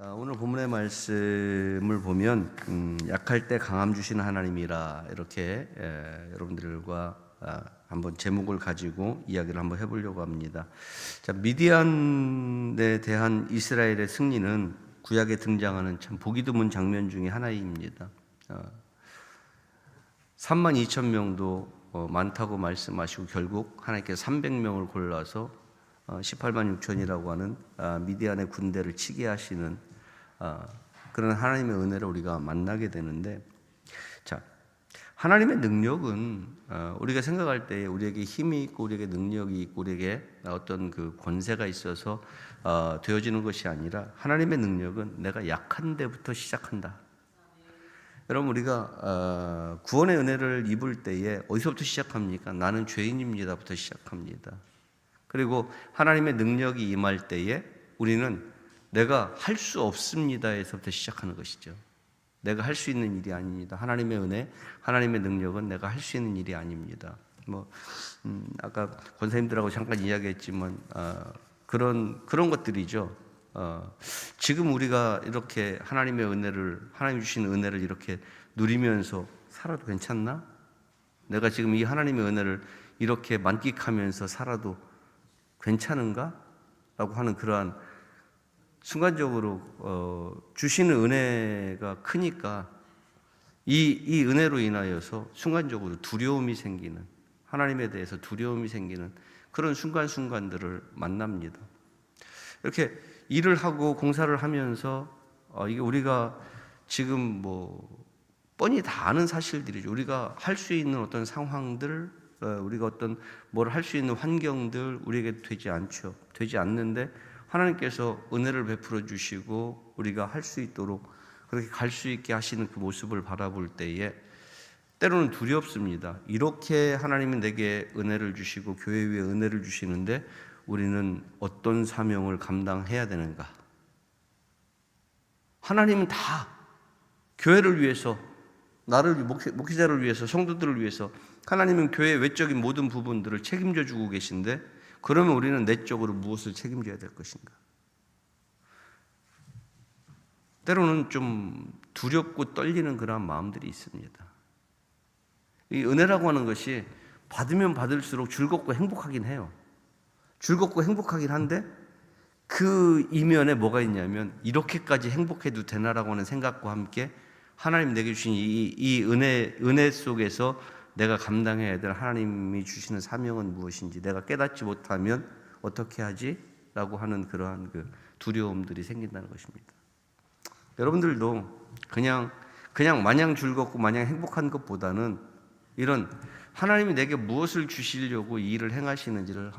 오늘 본문의 말씀을 보면 약할 때 강함 주시는 하나님이라 이렇게 여러분들과 한번 제목을 가지고 이야기를 한번 해보려고 합니다. 자, 미디안에 대한 이스라엘의 승리는 구약에 등장하는 참 보기 드문 장면 중에 하나입니다. 32,000명도 많다고 말씀하시고 결국 하나님께서 300명을 골라서 18만 6천이라고 하는 미디안의 군대를 치게 하시는 그런 하나님의 은혜를 우리가 만나게 되는데, 자, 하나님의 능력은 우리가 생각할 때 우리에게 힘이 있고 우리에게 능력이 있고 우리에게 어떤 그 권세가 있어서 되어지는 것이 아니라 하나님의 능력은 내가 약한 데부터 시작한다. 여러분, 우리가 구원의 은혜를 입을 때에 어디서부터 시작합니까? 나는 죄인입니다부터 시작합니다. 그리고 하나님의 능력이 임할 때에 우리는 내가 할 수 없습니다에서부터 시작하는 것이죠. 내가 할 수 있는 일이 아닙니다. 하나님의 은혜, 하나님의 능력은 내가 할 수 있는 일이 아닙니다. 아까 권사님들하고 잠깐 이야기했지만 그런 것들이죠. 지금 우리가 이렇게 하나님의 은혜를, 하나님 주신 은혜를 이렇게 누리면서 살아도 괜찮나? 내가 지금 이 하나님의 은혜를 이렇게 만끽하면서 살아도 괜찮은가? 라고 하는 그러한 순간적으로 주시는 은혜가 크니까 이 은혜로 인하여서 순간적으로 두려움이 생기는, 하나님에 대해서 두려움이 생기는 그런 순간순간들을 만납니다. 이렇게 일을 하고 공사를 하면서 이게 우리가 지금 뻔히 다 아는 사실들이죠. 우리가 할 수 있는 어떤 상황들, 우리가 어떤 뭘 할 수 있는 환경들 우리에게 되지 않죠. 되지 않는데 하나님께서 은혜를 베풀어 주시고 우리가 할 수 있도록 그렇게 갈 수 있게 하시는 그 모습을 바라볼 때에 때로는 두렵습니다. 이렇게 하나님이 내게 은혜를 주시고 교회 위에 은혜를 주시는데 우리는 어떤 사명을 감당해야 되는가? 하나님은 다 교회를 위해서, 나를 목회자를 위해서, 성도들을 위해서 하나님은 교회 외적인 모든 부분들을 책임져 주고 계신데, 그러면 우리는 내적으로 무엇을 책임져야 될 것인가? 때로는 좀 두렵고 떨리는 그런 마음들이 있습니다. 이 은혜라고 하는 것이 받으면 받을수록 즐겁고 행복하긴 해요. 즐겁고 행복하긴 한데 그 이면에 뭐가 있냐면 이렇게까지 행복해도 되나라고 하는 생각과 함께 하나님 내게 주신 이 은혜 속에서 내가 감당해야 될 하나님이 주시는 사명은 무엇인지 내가 깨닫지 못하면 어떻게 하지? 라고 하는 그러한 그 두려움들이 생긴다는 것입니다. 여러분들도 그냥 마냥 즐겁고 마냥 행복한 것보다는 이런 하나님이 내게 무엇을 주시려고 이 일을 행하시는지를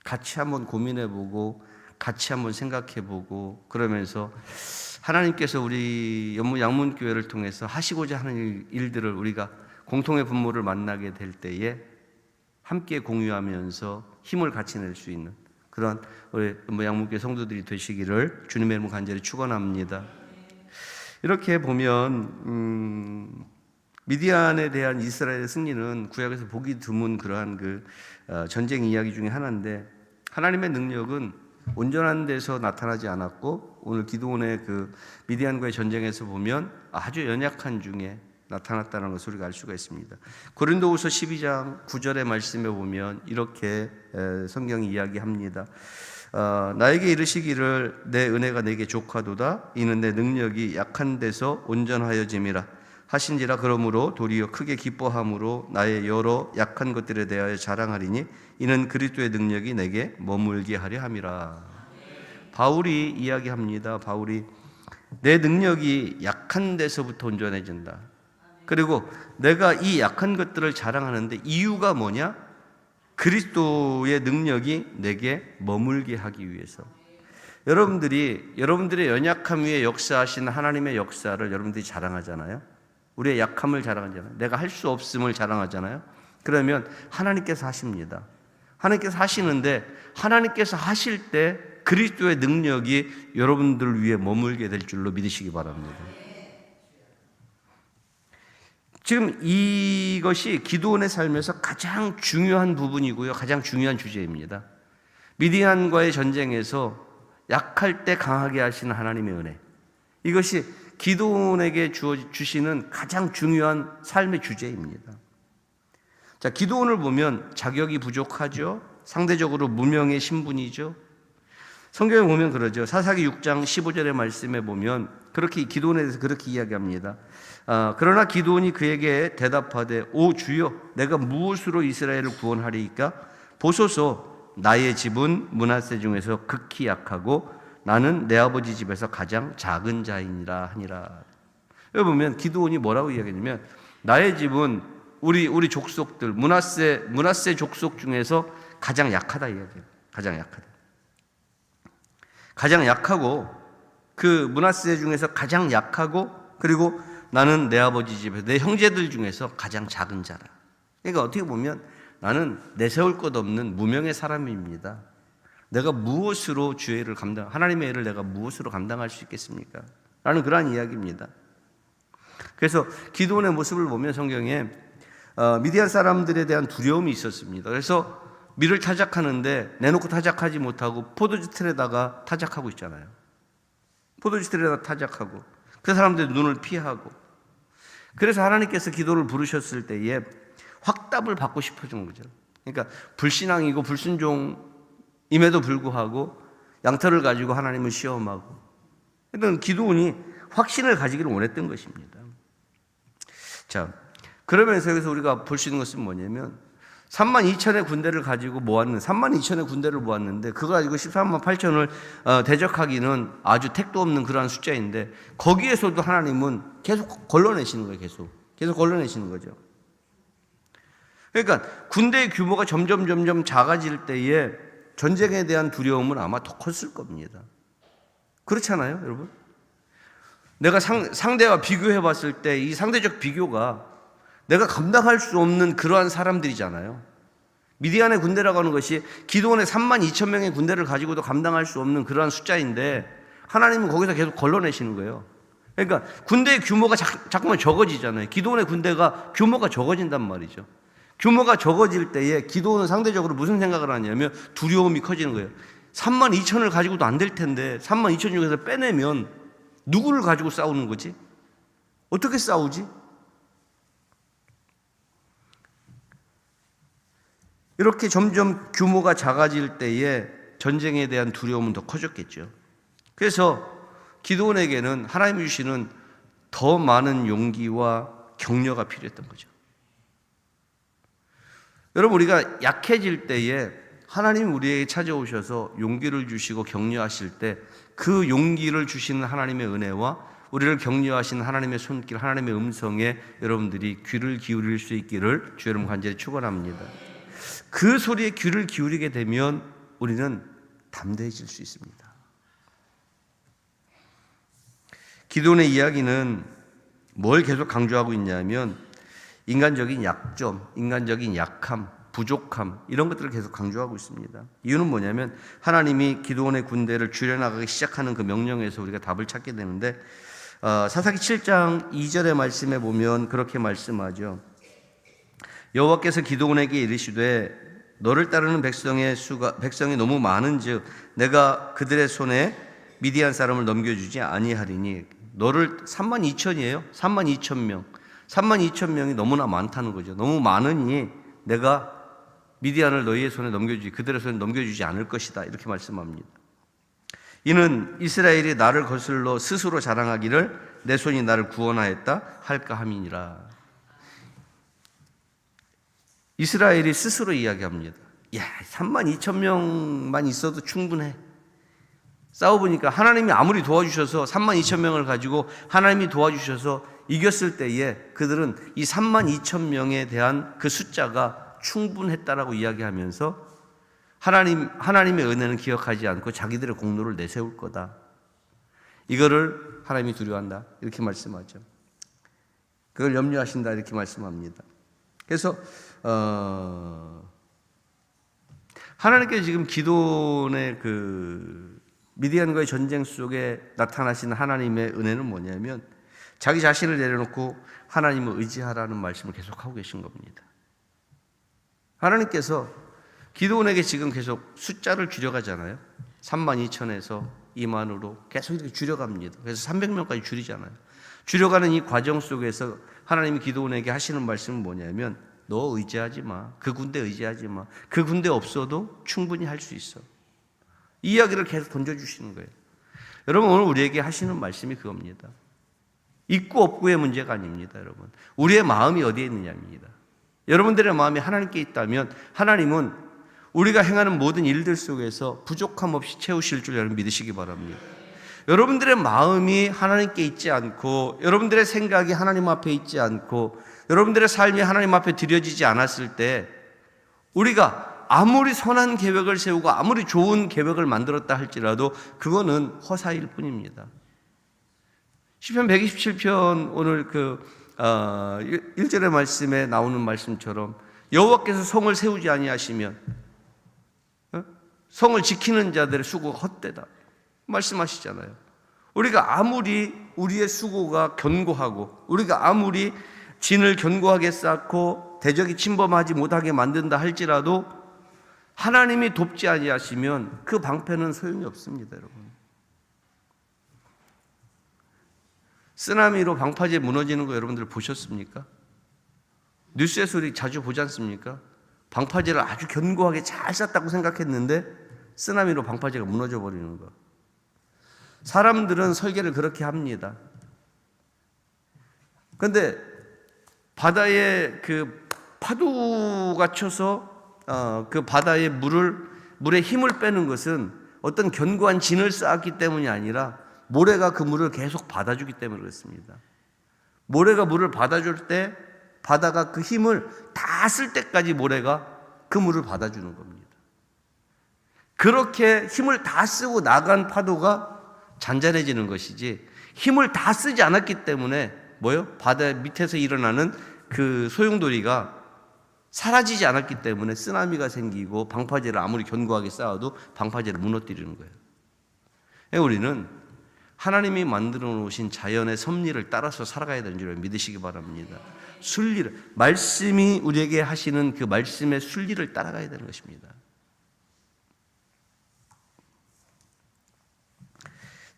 같이 한번 고민해보고 같이 한번 생각해보고, 그러면서 하나님께서 우리 연무 양문교회를 통해서 하시고자 하는 일들을 우리가 공통의 분모를 만나게 될 때에 함께 공유하면서 힘을 같이 낼 수 있는 그런 우리 양문교회 성도들이 되시기를 주님의 이름으로 간절히 축원합니다. 이렇게 보면 미디안에 대한 이스라엘의 승리는 구약에서 보기 드문 그러한 그 전쟁 이야기 중에 하나인데, 하나님의 능력은 온전한 데서 나타나지 않았고 오늘 기드온의 그 미디안과의 전쟁에서 보면 아주 연약한 중에 나타났다는 것을 우리가 알 수가 있습니다. 고린도후서 12장 9절의 말씀에 보면 이렇게 성경이 이야기합니다. 나에게 이르시기를 내 은혜가 내게 족하도다. 이는 내 능력이 약한 데서 온전하여짐이라 하신지라. 그러므로 도리어 크게 기뻐함으로 나의 여러 약한 것들에 대하여 자랑하리니 이는 그리스도의 능력이 내게 머물게 하려 함이라. 바울이 이야기합니다. 바울이 내 능력이 약한 데서부터 온전해진다. 그리고 내가 이 약한 것들을 자랑하는데 이유가 뭐냐? 그리스도의 능력이 내게 머물게 하기 위해서. 여러분들의 연약함 위에 역사하신 하나님의 역사를 여러분들이 자랑하잖아요. 우리의 약함을 자랑하잖아요. 내가 할 수 없음을 자랑하잖아요. 그러면 하나님께서 하십니다. 하나님께서 하시는데 하나님께서 하실 때 그리스도의 능력이 여러분들을 위해 머물게 될 줄로 믿으시기 바랍니다. 지금 이것이 기드온의 삶에서 가장 중요한 부분이고요. 가장 중요한 주제입니다. 미디안과의 전쟁에서 약할 때 강하게 하시는 하나님의 은혜. 이것이 기드온에게 주시는 가장 중요한 삶의 주제입니다. 자, 기드온을 보면 자격이 부족하죠. 상대적으로 무명의 신분이죠. 성경에 보면 그러죠. 사사기 6장 15절의 말씀에 보면 그렇게 기드온에 대해서 그렇게 이야기합니다. 그러나 기드온이 그에게 대답하되 오 주여 내가 무엇으로 이스라엘을 구원하리이까? 보소서 나의 집은 므낫세 중에서 극히 약하고 나는 내 아버지 집에서 가장 작은 자이니라 하니라. 여기 보면 기드온이 뭐라고 이야기하냐면 나의 집은 우리 족속들 므낫세 족속 중에서 가장 약하다 이야기해요. 가장 약하다. 가장 약하고 그 므낫세 중에서 가장 약하고 그리고 나는 내 아버지 집에서 내 형제들 중에서 가장 작은 자라. 그러니까 어떻게 보면 나는 내세울 것 없는 무명의 사람입니다. 내가 무엇으로 주의 일을 하나님의 일을 내가 무엇으로 감당할 수 있겠습니까? 라는 그러한 이야기입니다. 그래서 기드온의 모습을 보면 성경에 미디안 사람들에 대한 두려움이 있었습니다. 그래서 밀을 타작하는데 내놓고 타작하지 못하고 포도주 틀에다가 타작하고 있잖아요. 포도주 틀에다가 타작하고 그 사람들의 눈을 피하고 그래서 하나님께서 기도를 부르셨을 때에 확답을 받고 싶어진 거죠. 그러니까 불신앙이고 불순종임에도 불구하고 양털을 가지고 하나님을 시험하고 그러니까 기도원이 확신을 가지기를 원했던 것입니다. 자, 그러면서 여기서 우리가 볼 수 있는 것은 뭐냐면 32,000의 군대를 가지고 32,000의 군대를 모았는데 그거 가지고 13만 8천을 대적하기는 아주 택도 없는 그러한 숫자인데 거기에서도 하나님은 계속 걸러내시는 거예요. 계속 걸러내시는 거죠. 그러니까 군대의 규모가 점점 작아질 때에 전쟁에 대한 두려움은 아마 더 컸을 겁니다. 그렇잖아요, 여러분? 내가 상대와 비교해 봤을 때 이 상대적 비교가 내가 감당할 수 없는 그러한 사람들이잖아요. 미디안의 군대라고 하는 것이 기드온의 32,000명의 군대를 가지고도 감당할 수 없는 그러한 숫자인데 하나님은 거기서 계속 걸러내시는 거예요. 그러니까 군대의 규모가 자꾸만 적어지잖아요. 기드온의 군대가 규모가 적어진단 말이죠. 규모가 적어질 때에 기드온은 상대적으로 무슨 생각을 하냐면 두려움이 커지는 거예요. 32,000을 가지고도 안 될 텐데 32,000 중에서 빼내면 누구를 가지고 싸우는 거지? 어떻게 싸우지? 이렇게 점점 규모가 작아질 때에 전쟁에 대한 두려움은 더 커졌겠죠. 그래서 기드온에게는 하나님이 주시는 더 많은 용기와 격려가 필요했던 거죠. 여러분, 우리가 약해질 때에 하나님이 우리에게 찾아오셔서 용기를 주시고 격려하실 때 그 용기를 주시는 하나님의 은혜와 우리를 격려하시는 하나님의 손길, 하나님의 음성에 여러분들이 귀를 기울일 수 있기를 주 여러분 간절히 축원합니다. 그 소리에 귀를 기울이게 되면 우리는 담대해질 수 있습니다. 기드온의 이야기는 뭘 계속 강조하고 있냐면 인간적인 약점, 인간적인 약함, 부족함 이런 것들을 계속 강조하고 있습니다. 이유는 뭐냐면 하나님이 기드온의 군대를 줄여나가기 시작하는 그 명령에서 우리가 답을 찾게 되는데 사사기 7장 2절의 말씀에 보면 그렇게 말씀하죠. 여호와께서 기드온에게 이르시되 너를 따르는 백성이 너무 많은즉 내가 그들의 손에 미디안 사람을 넘겨주지 아니하리니 너를 32,000이에요. 32,000명. 32,000명이 너무나 많다는 거죠. 너무 많으니 내가 미디안을 너희의 손에 그들의 손에 넘겨주지 않을 것이다. 이렇게 말씀합니다. 이는 이스라엘이 나를 거슬러 스스로 자랑하기를 내 손이 나를 구원하였다 할까 함이니라. 이스라엘이 스스로 이야기합니다. 야, 32,000명만 있어도 충분해. 싸워보니까 하나님이 아무리 도와주셔서 32,000명을 가지고 하나님이 도와주셔서 이겼을 때에 그들은 이 32,000명에 대한 그 숫자가 충분했다라고 이야기하면서 하나님의 은혜는 기억하지 않고 자기들의 공로를 내세울 거다. 이거를 하나님이 두려워한다. 이렇게 말씀하죠. 그걸 염려하신다. 이렇게 말씀합니다. 그래서 하나님께서 지금 기드온의 그 미디안과의 전쟁 속에 나타나시는 하나님의 은혜는 뭐냐면 자기 자신을 내려놓고 하나님을 의지하라는 말씀을 계속하고 계신 겁니다. 하나님께서 기드온에게 지금 계속 숫자를 줄여가잖아요. 32,000에서 2만으로 계속 이렇게 줄여갑니다. 그래서 300명까지 줄이잖아요. 줄여가는 이 과정 속에서 하나님이 기드온에게 하시는 말씀은 뭐냐면 너 의지하지 마. 그 군대 의지하지 마. 그 군대 없어도 충분히 할 수 있어. 이 이야기를 계속 던져주시는 거예요. 여러분, 오늘 우리에게 하시는 말씀이 그겁니다. 있고 없고의 문제가 아닙니다, 여러분. 우리의 마음이 어디에 있느냐입니다. 여러분들의 마음이 하나님께 있다면 하나님은 우리가 행하는 모든 일들 속에서 부족함 없이 채우실 줄 여러분 믿으시기 바랍니다. 여러분들의 마음이 하나님께 있지 않고 여러분들의 생각이 하나님 앞에 있지 않고 여러분들의 삶이 하나님 앞에 드려지지 않았을 때 우리가 아무리 선한 계획을 세우고 아무리 좋은 계획을 만들었다 할지라도 그거는 허사일 뿐입니다. 시편 127편 오늘 1절의 말씀에 나오는 말씀처럼 여호와께서 성을 세우지 아니하시면 성을 지키는 자들의 수고가 헛되다 말씀하시잖아요. 우리가 아무리 우리의 수고가 견고하고 우리가 아무리 진을 견고하게 쌓고 대적이 침범하지 못하게 만든다 할지라도 하나님이 돕지 아니하시면 그 방패는 소용이 없습니다, 여러분. 쓰나미로 방파제 무너지는 거 여러분들 보셨습니까? 뉴스에서 우리 자주 보지 않습니까? 방파제를 아주 견고하게 잘 쌌다고 생각했는데 쓰나미로 방파제가 무너져 버리는 거. 사람들은 설계를 그렇게 합니다. 그런데 바다에 그 파도가 쳐서 그 바다의 물의 힘을 빼는 것은 어떤 견고한 진을 쌓았기 때문이 아니라 모래가 그 물을 계속 받아주기 때문에 그렇습니다. 모래가 물을 받아줄 때 바다가 그 힘을 다 쓸 때까지 모래가 그 물을 받아주는 겁니다. 그렇게 힘을 다 쓰고 나간 파도가 잔잔해지는 것이지 힘을 다 쓰지 않았기 때문에 바다 밑에서 일어나는 그 소용돌이가 사라지지 않았기 때문에 쓰나미가 생기고 방파제를 아무리 견고하게 쌓아도 방파제를 무너뜨리는 거예요. 우리는 하나님이 만들어 놓으신 자연의 섭리를 따라서 살아가야 되는 줄 믿으시기 바랍니다. 순리를, 말씀이 우리에게 하시는 그 말씀의 순리를 따라가야 되는 것입니다.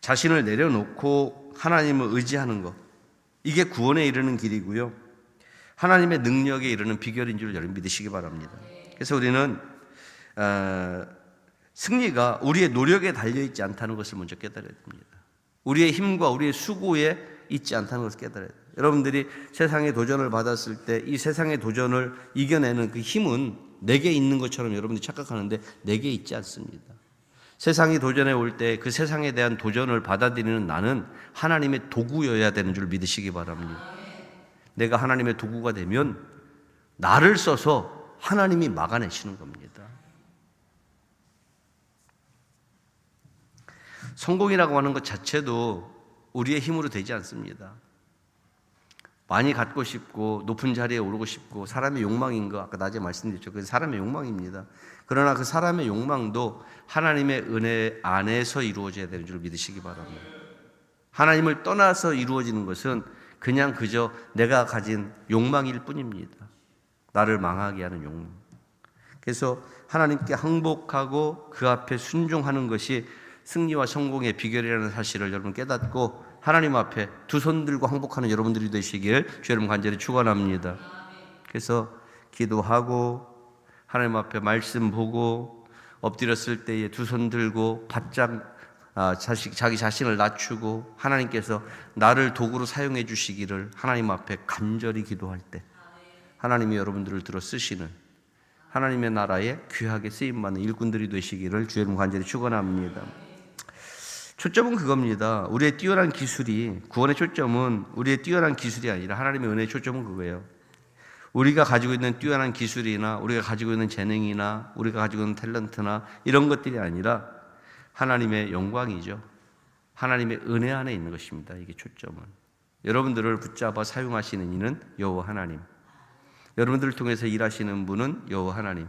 자신을 내려놓고 하나님을 의지하는 것, 이게 구원에 이르는 길이고요. 하나님의 능력에 이르는 비결인 줄 여러분 믿으시기 바랍니다. 그래서 우리는 승리가 우리의 노력에 달려있지 않다는 것을 먼저 깨달아야 됩니다. 우리의 힘과 우리의 수고에 있지 않다는 것을 깨달아야 돼요. 여러분들이 세상의 도전을 받았을 때 이 세상의 도전을 이겨내는 그 힘은 내게 있는 것처럼 여러분들이 착각하는데 내게 있지 않습니다. 세상이 도전해 올 때 그 세상에 대한 도전을 받아들이는 나는 하나님의 도구여야 되는 줄 믿으시기 바랍니다. 내가 하나님의 도구가 되면 나를 써서 하나님이 막아내시는 겁니다. 성공이라고 하는 것 자체도 우리의 힘으로 되지 않습니다. 많이 갖고 싶고 높은 자리에 오르고 싶고 사람의 욕망인 거 아까 낮에 말씀드렸죠. 그게 사람의 욕망입니다. 그러나 그 사람의 욕망도 하나님의 은혜 안에서 이루어져야 되는 줄 믿으시기 바랍니다. 하나님을 떠나서 이루어지는 것은 그냥 그저 내가 가진 욕망일 뿐입니다. 나를 망하게 하는 욕망. 그래서 하나님께 항복하고 그 앞에 순종하는 것이 승리와 성공의 비결이라는 사실을 여러분 깨닫고 하나님 앞에 두 손 들고 항복하는 여러분들이 되시길 주 여러분 간절히 축원합니다. 그래서 기도하고 하나님 앞에 말씀 보고 엎드렸을 때에 두 손 들고 바짝 자기 자신을 낮추고 하나님께서 나를 도구로 사용해 주시기를 하나님 앞에 간절히 기도할 때 하나님이 여러분들을 들어 쓰시는 하나님의 나라에 귀하게 쓰임받는 일꾼들이 되시기를 주 여러분 간절히 축원합니다. 초점은 그겁니다. 우리의 뛰어난 기술이, 구원의 초점은 우리의 뛰어난 기술이 아니라 하나님의 은혜의 초점은 그거예요. 우리가 가지고 있는 뛰어난 기술이나 우리가 가지고 있는 재능이나 우리가 가지고 있는 탤런트나 이런 것들이 아니라 하나님의 영광이죠. 하나님의 은혜 안에 있는 것입니다. 이게 초점은. 여러분들을 붙잡아 사용하시는 이는 여호와 하나님. 여러분들을 통해서 일하시는 분은 여호와 하나님.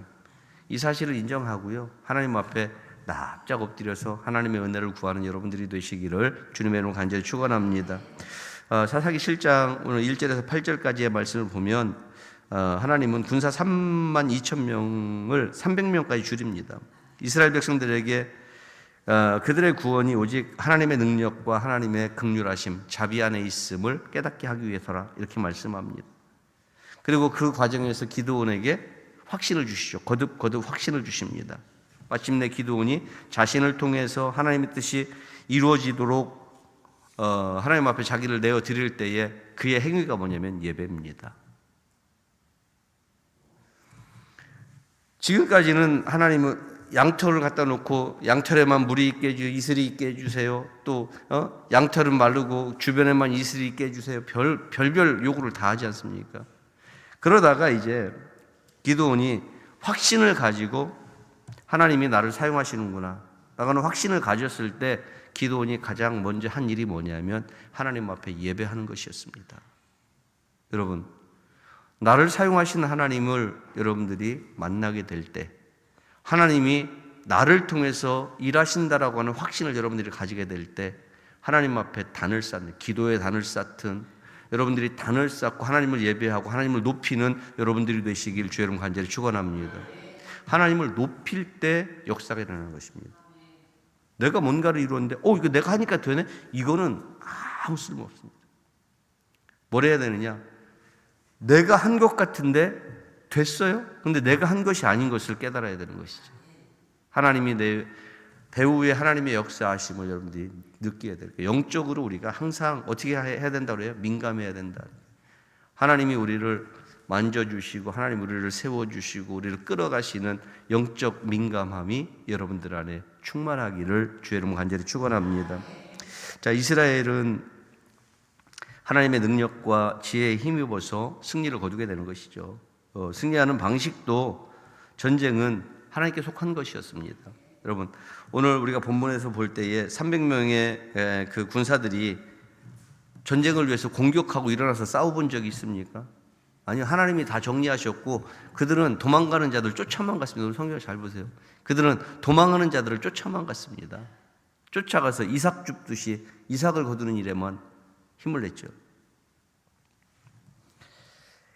이 사실을 인정하고요. 하나님 앞에 납작 엎드려서 하나님의 은혜를 구하는 여러분들이 되시기를 주님의 이름으로 간절히 축원합니다. 사사기 7장 오늘 1절에서 8절까지의 말씀을 보면 하나님은 군사 32,000명을 300명까지 줄입니다. 이스라엘 백성들에게 그들의 구원이 오직 하나님의 능력과 하나님의 긍휼하심, 자비 안에 있음을 깨닫게 하기 위해서라 이렇게 말씀합니다. 그리고 그 과정에서 기드온에게 확신을 주시죠. 거듭 확신을 주십니다. 마침내 기드온이 자신을 통해서 하나님의 뜻이 이루어지도록 하나님 앞에 자기를 내어 드릴 때에 그의 행위가 뭐냐면 예배입니다. 지금까지는 하나님은 양털을 갖다 놓고 양털에만 물이 있게 해주세요. 이슬이 있게 해주세요. 또 양털은 마르고 주변에만 이슬이 있게 해주세요. 별별 요구를 다 하지 않습니까? 그러다가 이제 기드온이 확신을 가지고 하나님이 나를 사용하시는구나 라는 확신을 가졌을 때 기드온이 가장 먼저 한 일이 뭐냐면 하나님 앞에 예배하는 것이었습니다. 여러분, 나를 사용하시는 하나님을 여러분들이 만나게 될 때, 하나님이 나를 통해서 일하신다라고 하는 확신을 여러분들이 가지게 될 때 하나님 앞에 단을 쌓는, 기도의 단을 쌓든 여러분들이 단을 쌓고 하나님을 예배하고 하나님을 높이는 여러분들이 되시길 주 여러분 간절히 축원합니다. 하나님을 높일 때 역사가 일어나는 것입니다. 내가 뭔가를 이루었는데 이거 내가 하니까 되네? 이거는 아무 쓸모 없습니다. 뭘 해야 되느냐? 내가 한 것 같은데 됐어요? 근데 내가 한 것이 아닌 것을 깨달아야 되는 것이죠. 하나님이 내 배후에 하나님의 역사하심을 여러분들이 느껴야 돼요. 영적으로 우리가 항상 어떻게 해야 된다고 그래요? 민감해야 된다. 하나님이 우리를 만져주시고 하나님 우리를 세워주시고 우리를 끌어가시는 영적 민감함이 여러분들 안에 충만하기를 주 여러분 간절히 축원합니다. 자, 이스라엘은 하나님의 능력과 지혜에 힘입어서 승리를 거두게 되는 것이죠. 승리하는 방식도 전쟁은 하나님께 속한 것이었습니다. 여러분, 오늘 우리가 본문에서 볼 때에 300명의 그 군사들이 전쟁을 위해서 공격하고 일어나서 싸워본 적이 있습니까? 아니요, 하나님이 다 정리하셨고 그들은 도망가는 자들 쫓아만 갔습니다. 오늘 성경을 잘 보세요. 그들은 도망하는 자들을 쫓아만 갔습니다. 쫓아가서 이삭 줍듯이 이삭을 거두는 일에만 힘을 냈죠.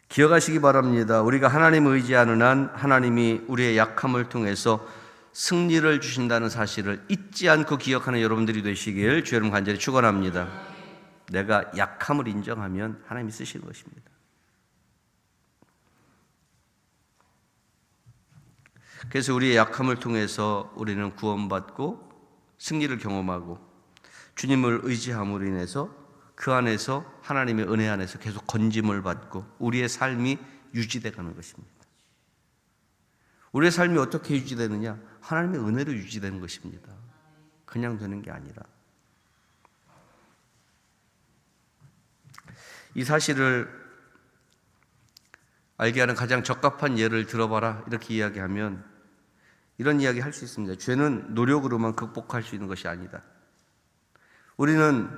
기억하시기 바랍니다. 우리가 하나님을 의지하는 한 하나님이 우리의 약함을 통해서 승리를 주신다는 사실을 잊지 않고 기억하는 여러분들이 되시길 주 여러분 간절히 축원합니다. 내가 약함을 인정하면 하나님이 쓰시는 것입니다. 그래서 우리의 약함을 통해서 우리는 구원받고 승리를 경험하고 주님을 의지함으로 인해서 그 안에서 하나님의 은혜 안에서 계속 건짐을 받고 우리의 삶이 유지되어 가는 것입니다. 우리의 삶이 어떻게 유지되느냐? 하나님의 은혜로 유지되는 것입니다. 그냥 되는 게 아니라. 이 사실을 알게 하는 가장 적합한 예를 들어봐라 이렇게 이야기하면 이런 이야기 할 수 있습니다. 죄는 노력으로만 극복할 수 있는 것이 아니다. 우리는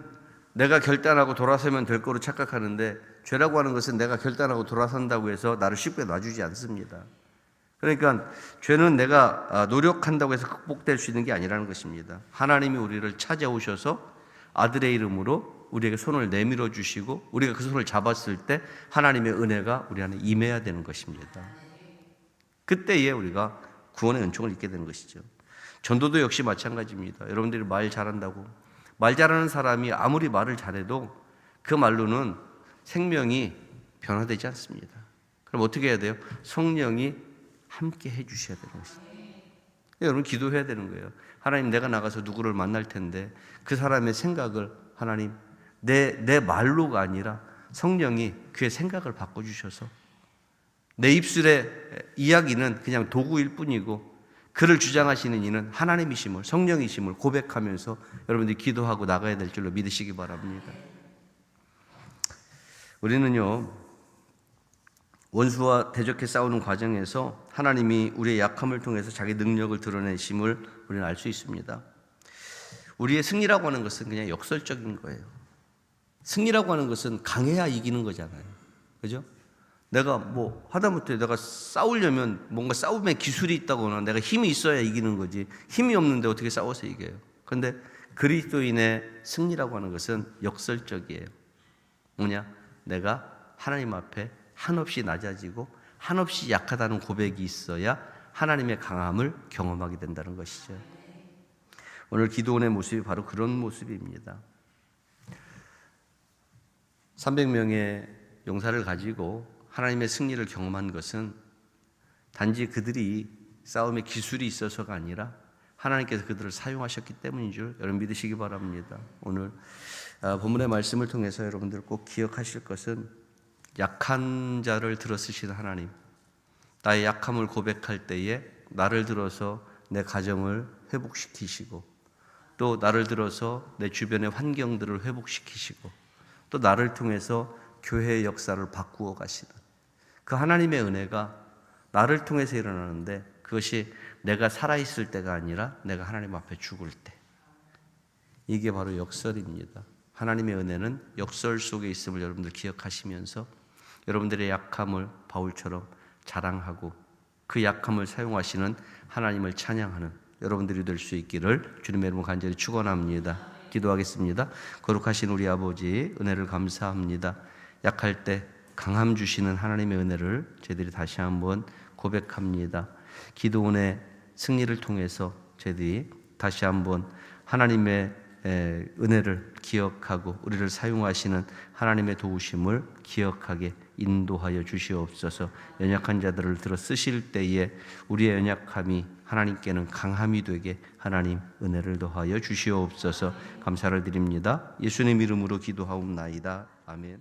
내가 결단하고 돌아서면 될 거로 착각하는데 죄라고 하는 것은 내가 결단하고 돌아선다고 해서 나를 쉽게 놔주지 않습니다. 그러니까 죄는 내가 노력한다고 해서 극복될 수 있는 게 아니라는 것입니다. 하나님이 우리를 찾아오셔서 아들의 이름으로 우리에게 손을 내밀어 주시고 우리가 그 손을 잡았을 때 하나님의 은혜가 우리 안에 임해야 되는 것입니다. 그때에 우리가 구원의 은총을 입게 되는 것이죠. 전도도 역시 마찬가지입니다. 여러분들이 말 잘한다고 말 잘하는 사람이 아무리 말을 잘해도 그 말로는 생명이 변화되지 않습니다. 그럼 어떻게 해야 돼요? 성령이 함께 해주셔야 되는 것입니다. 여러분 기도해야 되는 거예요. 하나님, 내가 나가서 누구를 만날 텐데 그 사람의 생각을 하나님 내 말로가 아니라 성령이 그의 생각을 바꿔주셔서 내 입술의 이야기는 그냥 도구일 뿐이고 그를 주장하시는 이는 하나님이심을, 성령이심을 고백하면서 여러분들이 기도하고 나가야 될 줄로 믿으시기 바랍니다. 우리는요, 원수와 대적해 싸우는 과정에서 하나님이 우리의 약함을 통해서 자기 능력을 드러내심을 우리는 알 수 있습니다. 우리의 승리라고 하는 것은 그냥 역설적인 거예요. 승리라고 하는 것은 강해야 이기는 거잖아요. 그죠? 내가 하다못해 내가 싸우려면 뭔가 싸움에 기술이 있다거나 내가 힘이 있어야 이기는 거지 힘이 없는데 어떻게 싸워서 이겨요? 그런데 그리스도인의 승리라고 하는 것은 역설적이에요. 뭐냐? 내가 하나님 앞에 한없이 낮아지고 한없이 약하다는 고백이 있어야 하나님의 강함을 경험하게 된다는 것이죠. 오늘 기도원의 모습이 바로 그런 모습입니다. 300명의 용사를 가지고 하나님의 승리를 경험한 것은 단지 그들이 싸움에 기술이 있어서가 아니라 하나님께서 그들을 사용하셨기 때문인 줄 여러분 믿으시기 바랍니다. 오늘 본문의 말씀을 통해서 여러분들 꼭 기억하실 것은 약한 자를 들어쓰시는 하나님, 나의 약함을 고백할 때에 나를 들어서 내 가정을 회복시키시고 또 나를 들어서 내 주변의 환경들을 회복시키시고 또 나를 통해서 교회의 역사를 바꾸어 가시는 그 하나님의 은혜가 나를 통해서 일어나는데 그것이 내가 살아있을 때가 아니라 내가 하나님 앞에 죽을 때, 이게 바로 역설입니다. 하나님의 은혜는 역설 속에 있음을 여러분들 기억하시면서 여러분들의 약함을 바울처럼 자랑하고 그 약함을 사용하시는 하나님을 찬양하는 여러분들이 될 수 있기를 주님의 이름으로 간절히 축원합니다. 기도하겠습니다. 거룩하신 우리 아버지, 은혜를 감사합니다. 약할 때 강함 주시는 하나님의 은혜를 저희들이 다시 한번 고백합니다. 기도원의 승리를 통해서 저희들이 다시 한번 하나님의 은혜를 기억하고 우리를 사용하시는 하나님의 도우심을 기억하게 인도하여 주시옵소서. 연약한 자들을 들어 쓰실 때에 우리의 연약함이 하나님께는 강함이 되게 하나님 은혜를 더하여 주시옵소서. 감사를 드립니다. 예수님 이름으로 기도하옵나이다. 아멘.